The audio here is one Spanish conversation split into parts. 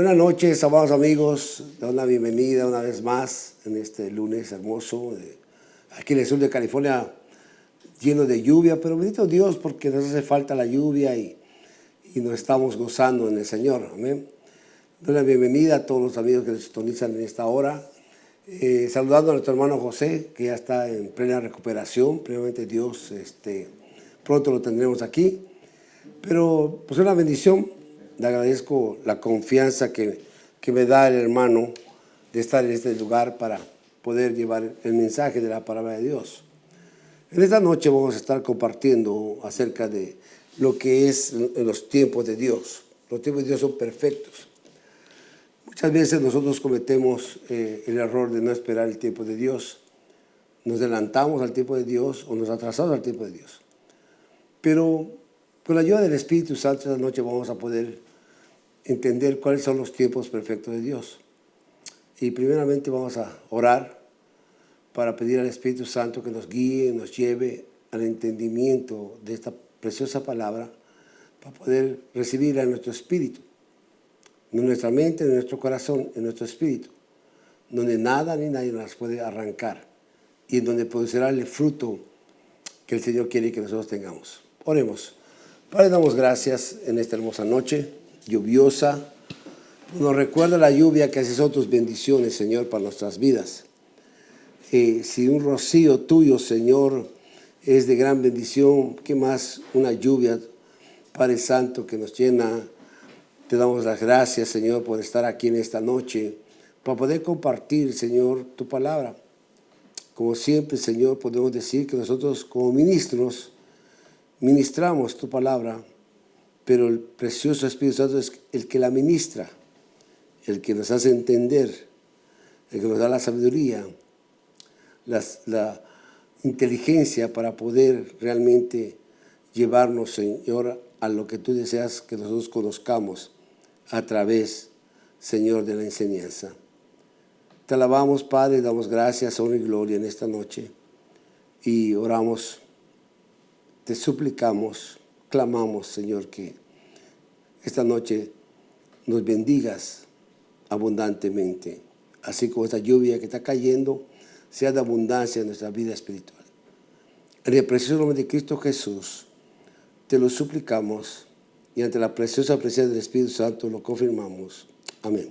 Buenas noches, amados amigos. Da una bienvenida una vez más en este lunes hermoso. Aquí en el sur de California, lleno de lluvia, pero bendito Dios porque nos hace falta la lluvia y nos estamos gozando en el Señor. Amén. Doy la bienvenida a todos los amigos que nos sintonizan en esta hora. Saludando a nuestro hermano José, que ya está en plena recuperación. Primeramente Dios, pronto lo tendremos aquí. Pero pues una bendición. Le agradezco la confianza que me da el hermano de estar en este lugar para poder llevar el mensaje de la palabra de Dios. En esta noche vamos a estar compartiendo acerca de lo que es los tiempos de Dios. Los tiempos de Dios son perfectos. Muchas veces nosotros cometemos el error de no esperar el tiempo de Dios. Nos adelantamos al tiempo de Dios o nos atrasamos al tiempo de Dios. Pero con la ayuda del Espíritu Santo esta noche vamos a poder entender cuáles son los tiempos perfectos de Dios. Y primeramente vamos a orar para pedir al Espíritu Santo que nos guíe, nos lleve al entendimiento de esta preciosa palabra para poder recibirla en nuestro espíritu, en nuestra mente, en nuestro corazón, en nuestro espíritu, donde nada ni nadie nos puede arrancar y en donde producirá el fruto que el Señor quiere que nosotros tengamos. Oremos. Padre, damos gracias en esta hermosa noche lluviosa. Nos recuerda la lluvia que son tus bendiciones, Señor, para nuestras vidas. Si un rocío tuyo, Señor, es de gran bendición, ¿qué más una lluvia, Padre Santo, que nos llena? Te damos las gracias, Señor, por estar aquí en esta noche, para poder compartir, Señor, tu palabra. Como siempre, Señor, podemos decir que nosotros como ministros ministramos tu palabra, pero el precioso Espíritu Santo es el que la ministra, el que nos hace entender, el que nos da la sabiduría, la inteligencia para poder realmente llevarnos, Señor, a lo que tú deseas que nosotros conozcamos a través, Señor, de la enseñanza. Te alabamos, Padre, damos gracias, honor y gloria en esta noche y oramos, te suplicamos, clamamos, Señor, que esta noche nos bendigas abundantemente, así como esta lluvia que está cayendo sea de abundancia en nuestra vida espiritual. En el precioso nombre de Cristo Jesús, te lo suplicamos y ante la preciosa presencia del Espíritu Santo lo confirmamos. Amén.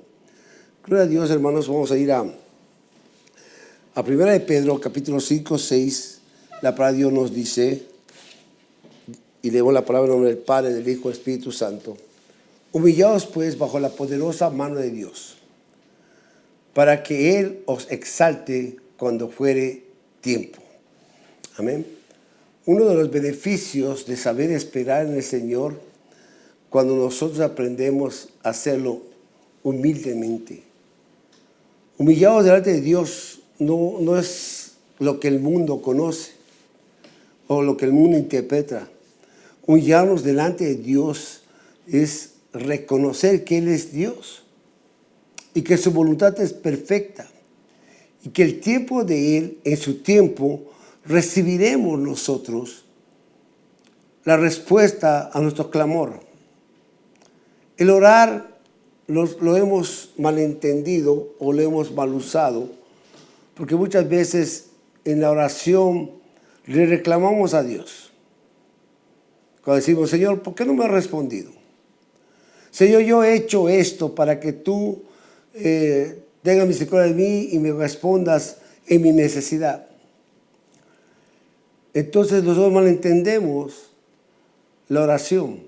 Gloria a Dios, hermanos. Vamos a ir a 1 de Pedro, capítulo 5, 6. La palabra de Dios nos dice, y leemos la palabra en nombre del Padre, del Hijo, del Espíritu Santo. Humillaos pues bajo la poderosa mano de Dios, para que Él os exalte cuando fuere tiempo. Amén. Uno de los beneficios de saber esperar en el Señor, cuando nosotros aprendemos a hacerlo humildemente. Humillados delante de Dios no es lo que el mundo conoce o lo que el mundo interpreta. Humillarnos delante de Dios es reconocer que Él es Dios y que su voluntad es perfecta y que el tiempo de Él, en su tiempo, recibiremos nosotros la respuesta a nuestro clamor. El orar lo hemos malentendido o lo hemos mal usado, porque muchas veces en la oración le reclamamos a Dios. Cuando decimos, Señor, ¿por qué no me has respondido? Señor, yo he hecho esto para que tú tengas misericordia de mí y me respondas en mi necesidad. Entonces nosotros malentendemos la oración,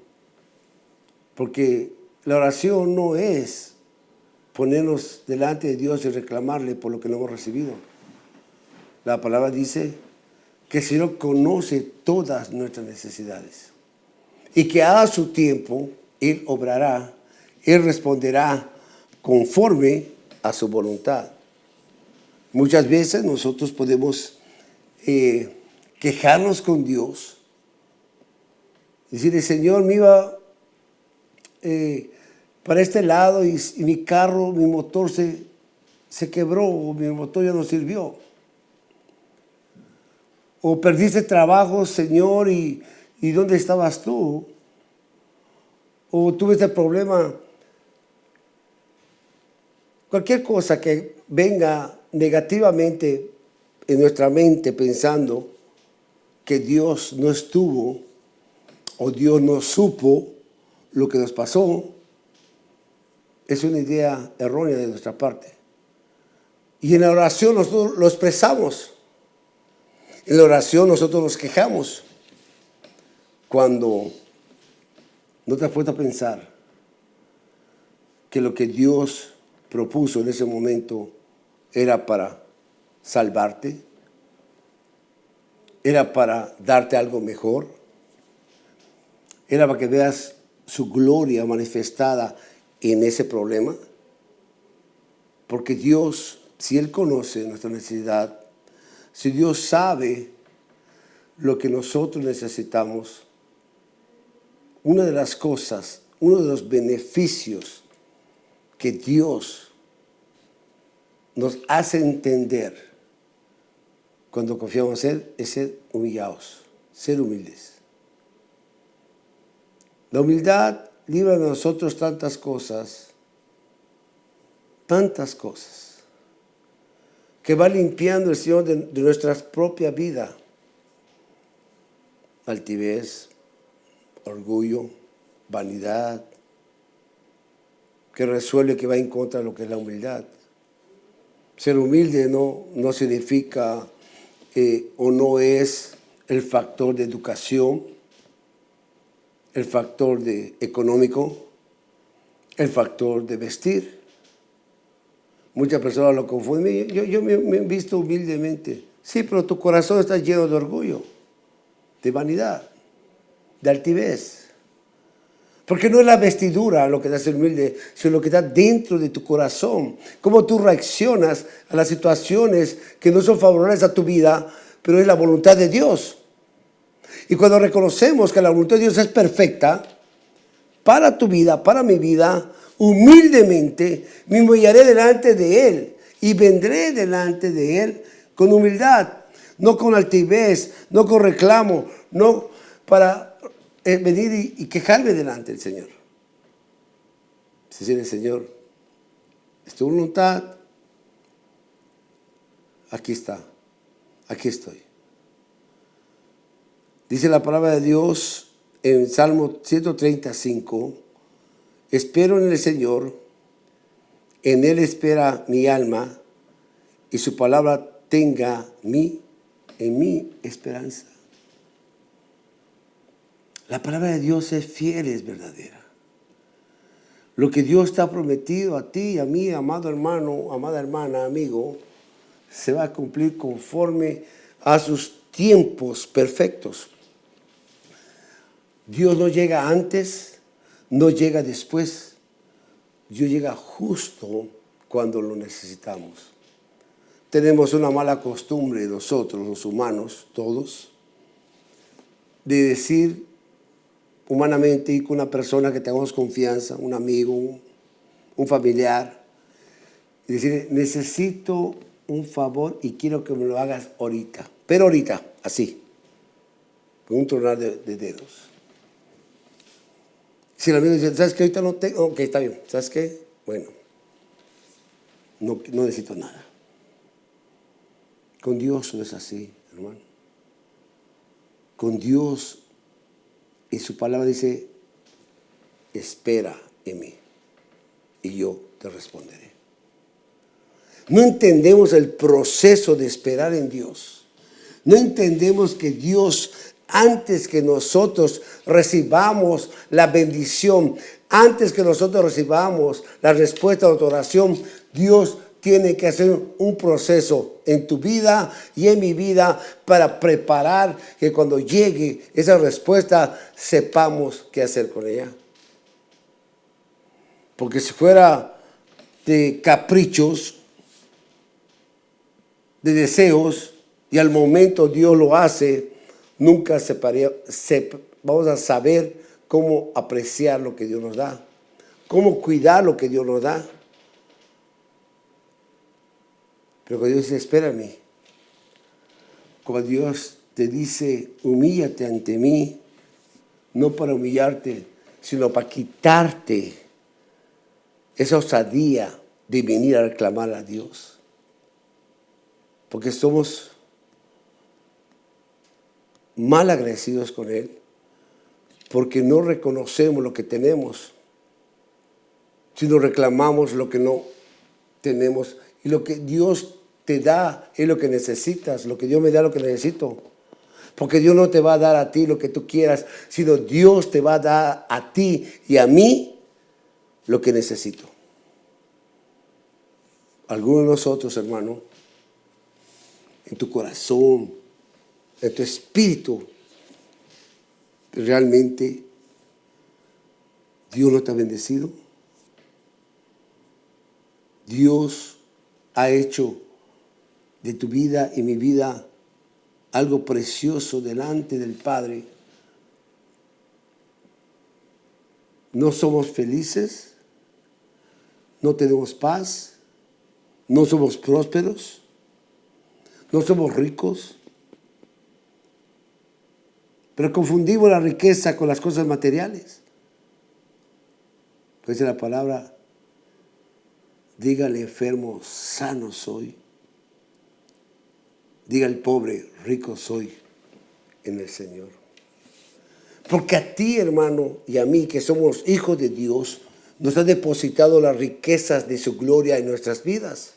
porque la oración no es ponernos delante de Dios y reclamarle por lo que no hemos recibido. La palabra dice que el Señor conoce todas nuestras necesidades y que a su tiempo Él obrará, Él responderá conforme a su voluntad. Muchas veces nosotros podemos quejarnos con Dios, decirle, Señor, me iba para este lado y mi carro, mi motor se quebró, o mi motor ya no sirvió. O perdiste trabajo, Señor, y ¿dónde estabas tú? O tuve este problema Cualquier cosa que venga negativamente en nuestra mente pensando que Dios no estuvo o Dios no supo lo que nos pasó, es una idea errónea de nuestra parte. Y en la oración nosotros lo expresamos. En la oración nosotros nos quejamos. Cuando no te has puesto a pensar que lo que Dios propuso en ese momento era para salvarte, era para darte algo mejor, era para que veas su gloria manifestada en ese problema. Porque Dios, si Él conoce nuestra necesidad, si Dios sabe lo que nosotros necesitamos, una de las cosas, uno de los beneficios que Dios nos hace entender cuando confiamos en Él es ser humillados, ser humildes. La humildad libra de nosotros tantas cosas, que va limpiando el Señor de nuestra propia vida. Altivez, orgullo, vanidad, que resuelve, que va en contra de lo que es la humildad. Ser humilde no significa o no es el factor de educación, el factor de económico, el factor de vestir. Muchas personas lo confunden. Yo me he visto humildemente. Sí, pero tu corazón está lleno de orgullo, de vanidad, de altivez. Porque no es la vestidura lo que te hace humilde, sino lo que está dentro de tu corazón. Cómo tú reaccionas a las situaciones que no son favorables a tu vida, pero es la voluntad de Dios. Y cuando reconocemos que la voluntad de Dios es perfecta, para tu vida, para mi vida, humildemente me humillaré delante de Él y vendré delante de Él con humildad, no con altivez, no con reclamo, no para venir y quejarme delante del Señor. Decirle, Señor, es tu voluntad, aquí está, aquí estoy. Dice la palabra de Dios en Salmo 135, espero en el Señor, en Él espera mi alma, y su palabra tenga en mí esperanza. La palabra de Dios es fiel, es verdadera. Lo que Dios está prometido a ti y a mí, amado hermano, amada hermana, amigo, se va a cumplir conforme a sus tiempos perfectos. Dios no llega antes, no llega después. Dios llega justo cuando lo necesitamos. Tenemos una mala costumbre nosotros, los humanos, todos, de decir humanamente y con una persona que tengamos confianza, un amigo, un familiar, y decir, necesito un favor y quiero que me lo hagas ahorita, pero ahorita, así, con un tronar de dedos. Si el amigo dice, ¿sabes qué? Ahorita no tengo, ok, está bien, ¿sabes qué? Bueno, no necesito nada. Con Dios no es así, hermano. Con Dios, y su palabra dice, espera en mí y yo te responderé. No entendemos el proceso de esperar en Dios. No entendemos que Dios, antes que nosotros recibamos la bendición, antes que nosotros recibamos la respuesta a nuestra oración, Dios tiene que hacer un proceso en tu vida y en mi vida para preparar que cuando llegue esa respuesta sepamos qué hacer con ella. Porque si fuera de caprichos, de deseos, y al momento Dios lo hace, nunca vamos a saber cómo apreciar lo que Dios nos da, cómo cuidar lo que Dios nos da. Pero cuando Dios dice, espérame, cuando Dios te dice, humíllate ante mí, no para humillarte, sino para quitarte esa osadía de venir a reclamar a Dios. Porque somos mal agradecidos con Él, porque no reconocemos lo que tenemos, sino reclamamos lo que no tenemos. Y lo que Dios te da es lo que necesitas, lo que Dios me da es lo que necesito. Porque Dios no te va a dar a ti lo que tú quieras, sino Dios te va a dar a ti y a mí lo que necesito. Algunos de nosotros, hermano, en tu corazón, en tu espíritu, realmente Dios no te ha bendecido. Dios ha hecho de tu vida y mi vida algo precioso delante del Padre. No somos felices, no tenemos paz, no somos prósperos, no somos ricos, pero confundimos la riqueza con las cosas materiales. Pues la palabra, dígale enfermo, sano soy. Diga el pobre, rico soy en el Señor. Porque a ti, hermano, y a mí, que somos hijos de Dios, nos ha depositado las riquezas de su gloria en nuestras vidas.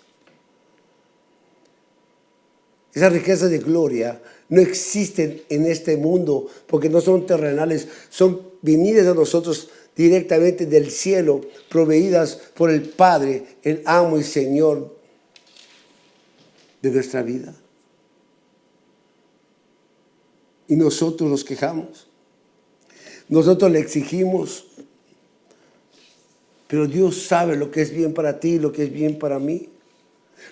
Esas riquezas de gloria no existen en este mundo porque no son terrenales, son venidas a nosotros directamente del cielo, proveídas por el Padre, el amo y Señor de nuestra vida. Y nosotros nos quejamos, nosotros le exigimos, pero Dios sabe lo que es bien para ti, lo que es bien para mí.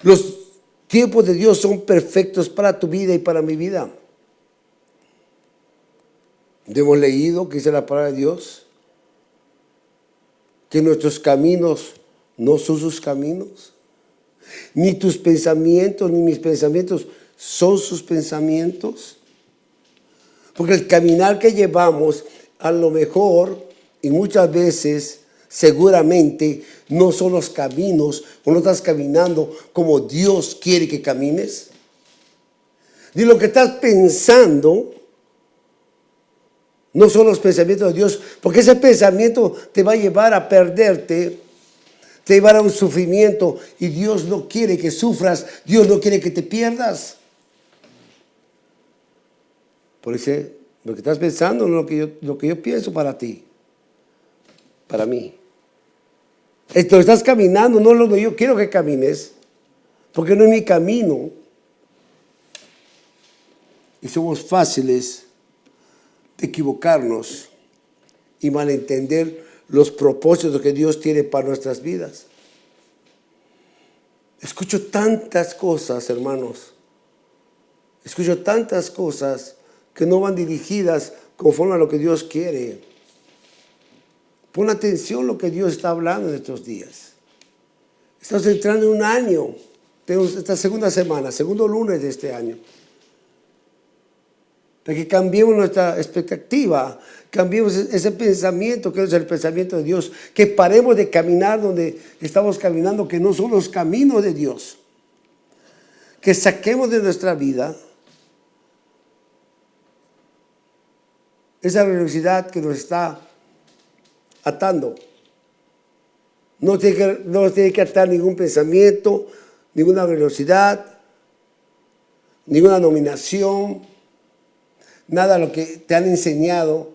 Los tiempos de Dios son perfectos para tu vida y para mi vida. Hemos leído que dice la palabra de Dios, que nuestros caminos no son sus caminos, ni tus pensamientos, ni mis pensamientos son sus pensamientos. Porque el caminar que llevamos, a lo mejor, y muchas veces, seguramente, no son los caminos, o no estás caminando como Dios quiere que camines. Ni lo que estás pensando, no son los pensamientos de Dios, porque ese pensamiento te va a llevar a perderte, te va a llevar a un sufrimiento, y Dios no quiere que sufras, Dios no quiere que te pierdas. Por eso, lo que estás pensando no es lo que yo pienso para ti, para mí. Esto estás caminando, no es lo que yo quiero que camines, porque no es mi camino. Y somos fáciles de equivocarnos y malentender los propósitos que Dios tiene para nuestras vidas. Escucho tantas cosas, hermanos. Escucho tantas cosas que no van dirigidas conforme a lo que Dios quiere. Pon atención a lo que Dios está hablando en estos días. Estamos entrando en un año. Tenemos esta segunda semana, segundo lunes de este año. Para que cambiemos nuestra expectativa, cambiemos ese pensamiento que es el pensamiento de Dios, que paremos de caminar donde estamos caminando, que no son los caminos de Dios. Que saquemos de nuestra vida esa religiosidad que nos está atando. No tiene que atar ningún pensamiento, ninguna religiosidad, ninguna nominación, nada de lo que te han enseñado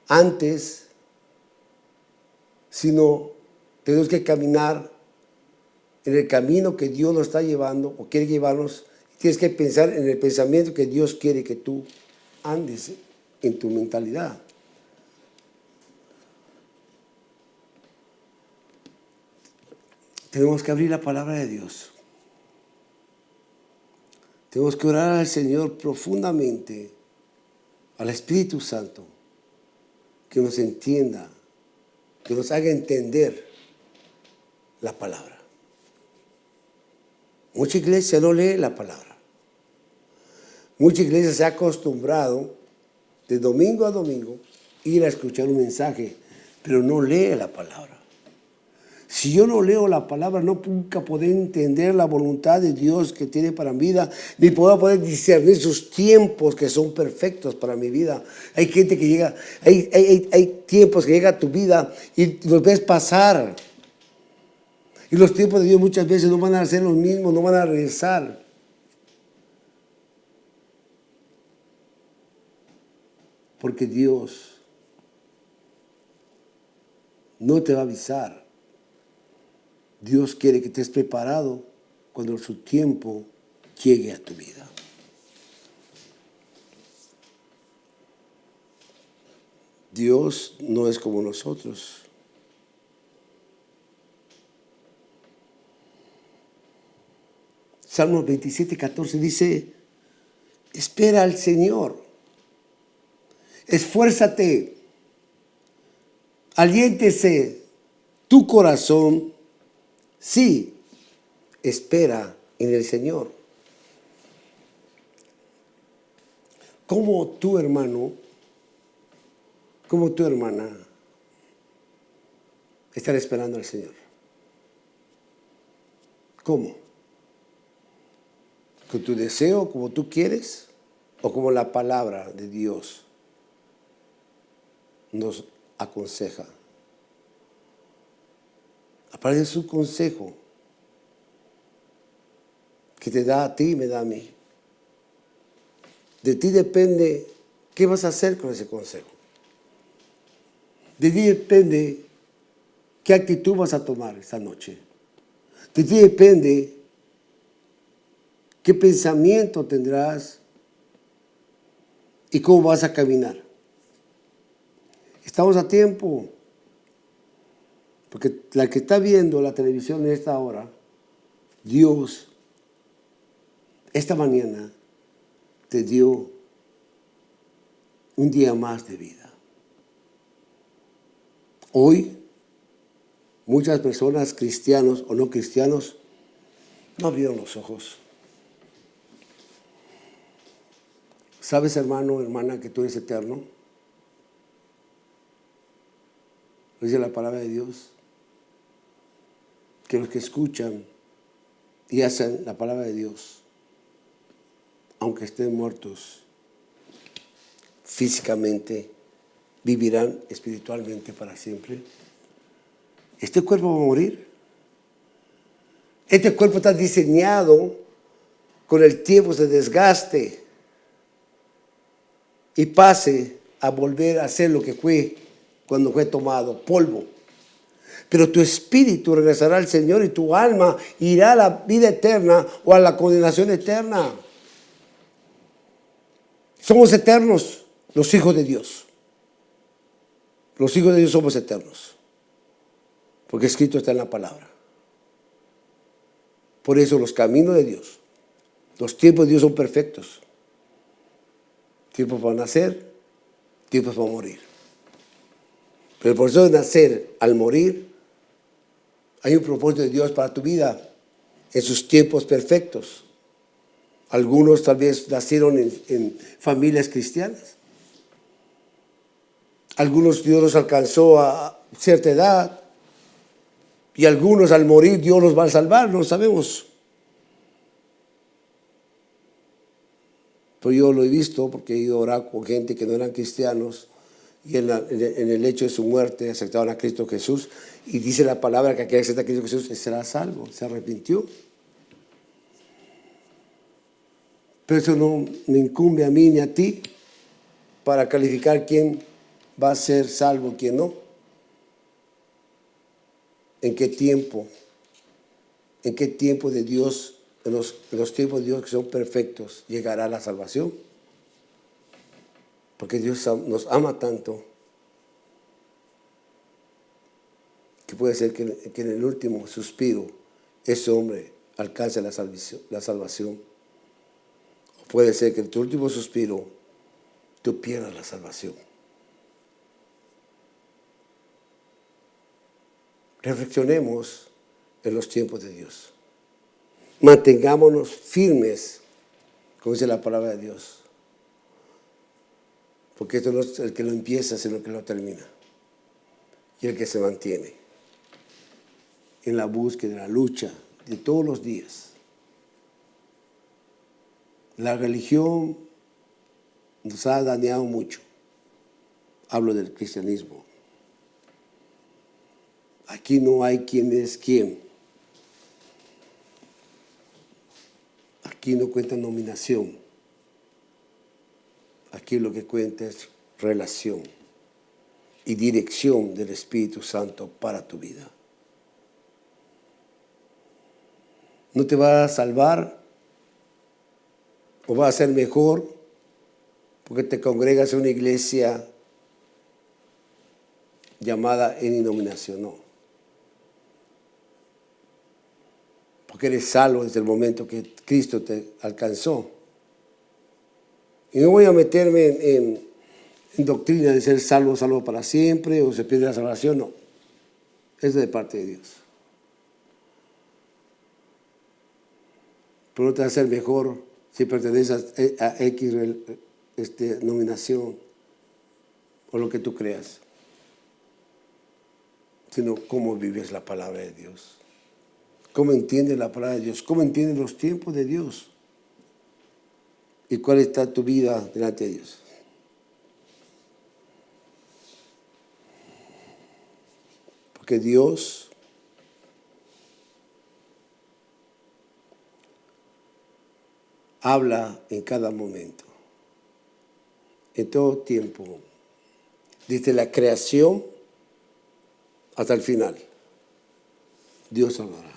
antes, sino tenemos que caminar en el camino que Dios nos está llevando o quiere llevarnos. Tienes que pensar en el pensamiento que Dios quiere que tú andes en tu mentalidad. Tenemos que abrir la palabra de Dios. Tenemos que orar al Señor profundamente, al Espíritu Santo, que nos entienda, que nos haga entender la palabra. Mucha iglesia no lee la palabra. Mucha iglesia se ha acostumbrado de domingo a domingo ir a escuchar un mensaje, pero no lee la palabra. Si yo no leo la palabra, nunca podré entender la voluntad de Dios que tiene para mi vida, ni poder discernir sus tiempos que son perfectos para mi vida. Hay gente que llega, hay tiempos que llega a tu vida y los ves pasar. Y los tiempos de Dios muchas veces no van a ser los mismos, no van a regresar. Porque Dios no te va a avisar. Dios quiere que estés preparado cuando su tiempo llegue a tu vida. Dios no es como nosotros. Salmos 27:14 dice, espera al Señor, esfuérzate, aliéntese tu corazón, sí, espera en el Señor. Como tu hermano, como tu hermana, están esperando al Señor. ¿Cómo? ¿Con tu deseo, como tú quieres? ¿O como la palabra de Dios nos aconseja? Aparte de su consejo que te da a ti y me da a mí. De ti depende qué vas a hacer con ese consejo. De ti depende qué actitud vas a tomar esta noche. De ti depende qué pensamiento tendrás y cómo vas a caminar. Estamos a tiempo, porque la que está viendo la televisión en esta hora, Dios, esta mañana te dio un día más de vida. Hoy, muchas personas, cristianos o no cristianos, no abrieron los ojos. ¿Sabes, hermano, hermana, que tú eres eterno? Dice la palabra de Dios, que los que escuchan y hacen la palabra de Dios, aunque estén muertos físicamente, vivirán espiritualmente para siempre. Este cuerpo va a morir. Este cuerpo está diseñado con el tiempo se desgaste y pase a volver a ser lo que fue cuando fue tomado, polvo. Pero tu espíritu regresará al Señor y tu alma irá a la vida eterna o a la condenación eterna. Somos eternos, los hijos de Dios. Los hijos de Dios somos eternos, porque escrito está en la palabra. Por eso los caminos de Dios, los tiempos de Dios son perfectos. Tiempos para nacer, tiempos para morir. Pero el proceso de nacer al morir, hay un propósito de Dios para tu vida en sus tiempos perfectos. Algunos tal vez nacieron en familias cristianas. Algunos Dios los alcanzó a cierta edad. Y algunos al morir Dios los va a salvar, no sabemos. Pero yo lo he visto porque he ido a orar con gente que no eran cristianos y en el hecho de su muerte aceptaron a Cristo Jesús. Y dice la palabra que aquel que acepta a Cristo Jesús será salvo, se arrepintió. Pero eso no me incumbe a mí ni a ti para calificar quién va a ser salvo, quién no. ¿En qué tiempo? ¿En qué tiempo de Dios, en los tiempos de Dios que son perfectos, llegará la salvación? Porque Dios nos ama tanto que puede ser que en el último suspiro ese hombre alcance la salvación. O puede ser que en tu último suspiro tú pierdas la salvación. Reflexionemos en los tiempos de Dios. Mantengámonos firmes, como dice la palabra de Dios. Porque esto no es el que lo empieza, sino el que lo termina. Y el que se mantiene. en la búsqueda, en la lucha de todos los días. La religión nos ha dañado mucho. Hablo del cristianismo. Aquí no hay quién es quién. Aquí no cuenta nominación. Aquí lo que cuenta es relación y dirección del Espíritu Santo para tu vida. No te va a salvar o va a ser mejor porque te congregas en una iglesia llamada en denominación, no. Porque eres salvo desde el momento que Cristo te alcanzó. Y no voy a meterme en doctrina de ser salvo para siempre o se pierde la salvación, no. Eso es de parte de Dios. Pero no te va a ser mejor si perteneces a X denominación o lo que tú creas, sino cómo vives la palabra de Dios, cómo entiendes la palabra de Dios, cómo entiendes los tiempos de Dios y cuál está tu vida delante de Dios. Porque Dios habla en cada momento, en todo tiempo, desde la creación hasta el final. Dios hablará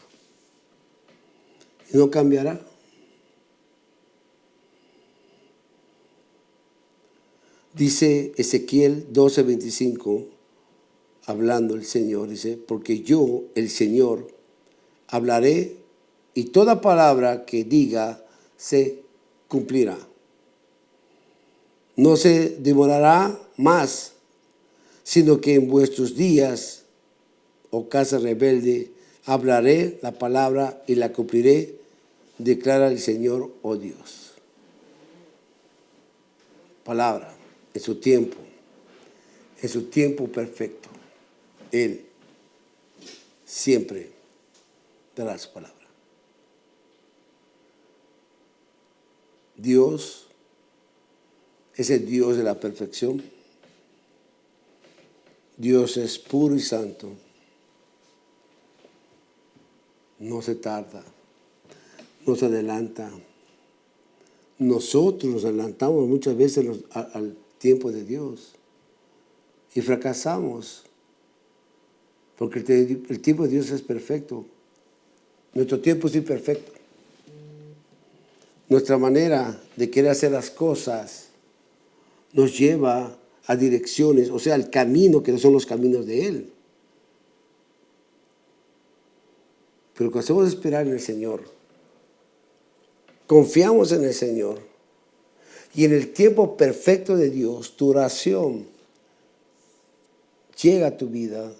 y no cambiará. Dice Ezequiel 12:25, hablando el Señor, dice, porque yo, el Señor, hablaré y toda palabra que diga se cumplirá. No se demorará más, sino que en vuestros días, oh casa rebelde, hablaré la palabra y la cumpliré, declara el Señor, oh Dios. Palabra, en su tiempo perfecto. Él siempre dará su palabra. Dios es el Dios de la perfección. Dios es puro y santo. No se tarda, no se adelanta. Nosotros nos adelantamos muchas veces al tiempo de Dios y fracasamos porque el tiempo de Dios es perfecto. Nuestro tiempo es imperfecto. Nuestra manera de querer hacer las cosas nos lleva a direcciones, o sea, al camino que no son los caminos de Él. Pero cuando hacemos esperar en el Señor, confiamos en el Señor y en el tiempo perfecto de Dios, tu oración llega a tu vida,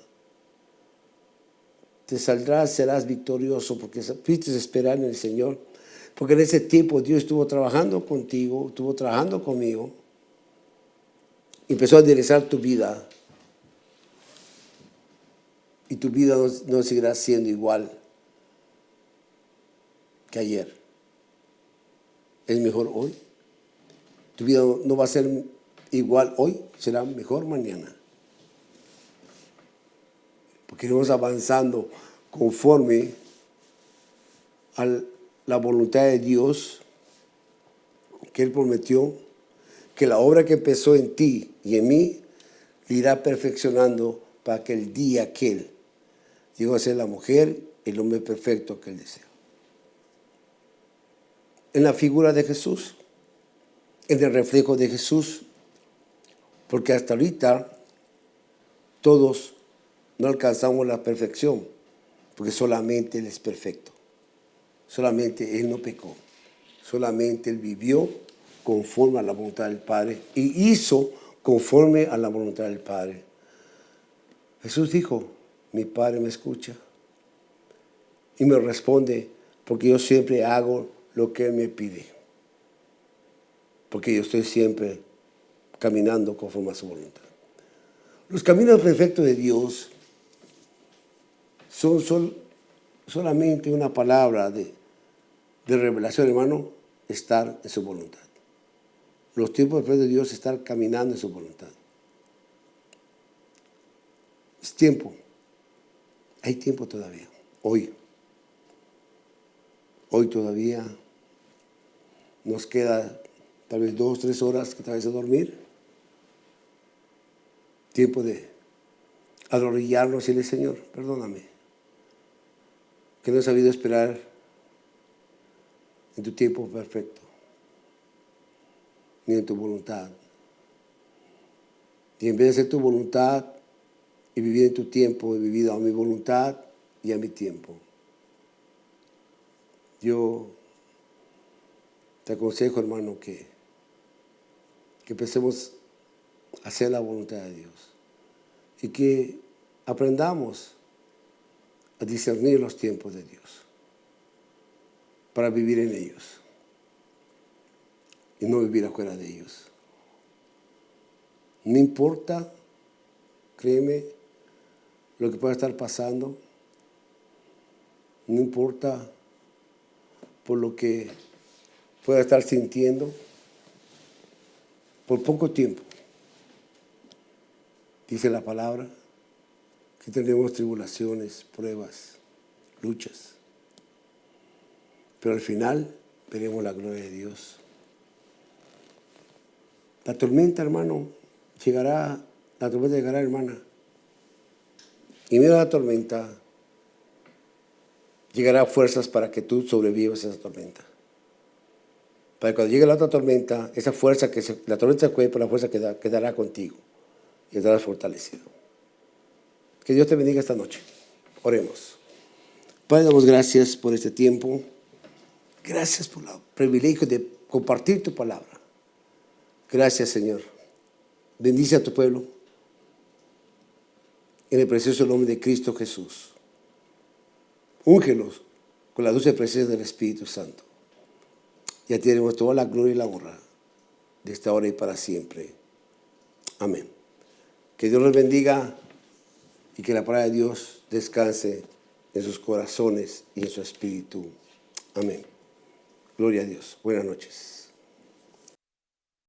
te saldrás, serás victorioso porque fuiste a esperar en el Señor. Porque en ese tiempo Dios estuvo trabajando contigo, estuvo trabajando conmigo. Empezó a enderezar tu vida. Y tu vida no seguirá siendo igual que ayer. Es mejor hoy. Tu vida no va a ser igual hoy, será mejor mañana. Porque iremos avanzando conforme a la voluntad de Dios, que Él prometió que la obra que empezó en ti y en mí le irá perfeccionando para que el día aquel llegó a ser la mujer, el hombre perfecto que Él desea. En la figura de Jesús, en el reflejo de Jesús, porque hasta ahorita todos no alcanzamos la perfección, porque solamente Él es perfecto. Solamente Él no pecó. Solamente Él vivió conforme a la voluntad del Padre y hizo conforme a la voluntad del Padre. Jesús dijo, mi Padre me escucha y me responde porque yo siempre hago lo que Él me pide. Porque yo estoy siempre caminando conforme a su voluntad. Los caminos perfectos de Dios son solamente una palabra de revelación, hermano, estar en su voluntad. Los tiempos después de Dios, estar caminando en su voluntad. Es tiempo. Hay tiempo todavía. Hoy todavía nos queda tal vez 2, 3 horas que tal vez a dormir. Tiempo de arrodillarnos y decirle, Señor, perdóname, que no he sabido esperar en tu tiempo perfecto, ni en tu voluntad. Y en vez de hacer tu voluntad y vivir en tu tiempo, he vivido a mi voluntad y a mi tiempo. Yo te aconsejo, hermano, que empecemos a hacer la voluntad de Dios y que aprendamos a discernir los tiempos de Dios para vivir en ellos y no vivir afuera de ellos. No importa, créeme, lo que pueda estar pasando, no importa por lo que pueda estar sintiendo, por poco tiempo, dice la palabra, que tendremos tribulaciones, pruebas, luchas, pero al final veremos la gloria de Dios. La tormenta, hermano, llegará, hermana, y mira la tormenta, llegará fuerzas para que tú sobrevivas a esa tormenta. Para que cuando llegue la otra tormenta, esa fuerza la tormenta se fue, pero la fuerza quedará contigo y estarás fortalecido. Que Dios te bendiga esta noche. Oremos. Padre, damos gracias por este tiempo. Gracias por el privilegio de compartir tu palabra. Gracias, Señor. Bendice a tu pueblo en el precioso nombre de Cristo Jesús. Úngelos con la dulce presencia del Espíritu Santo. Ya tenemos toda la gloria y la honra de esta hora y para siempre. Amén. Que Dios los bendiga y que la palabra de Dios descanse en sus corazones y en su espíritu. Amén. Gloria a Dios. Buenas noches.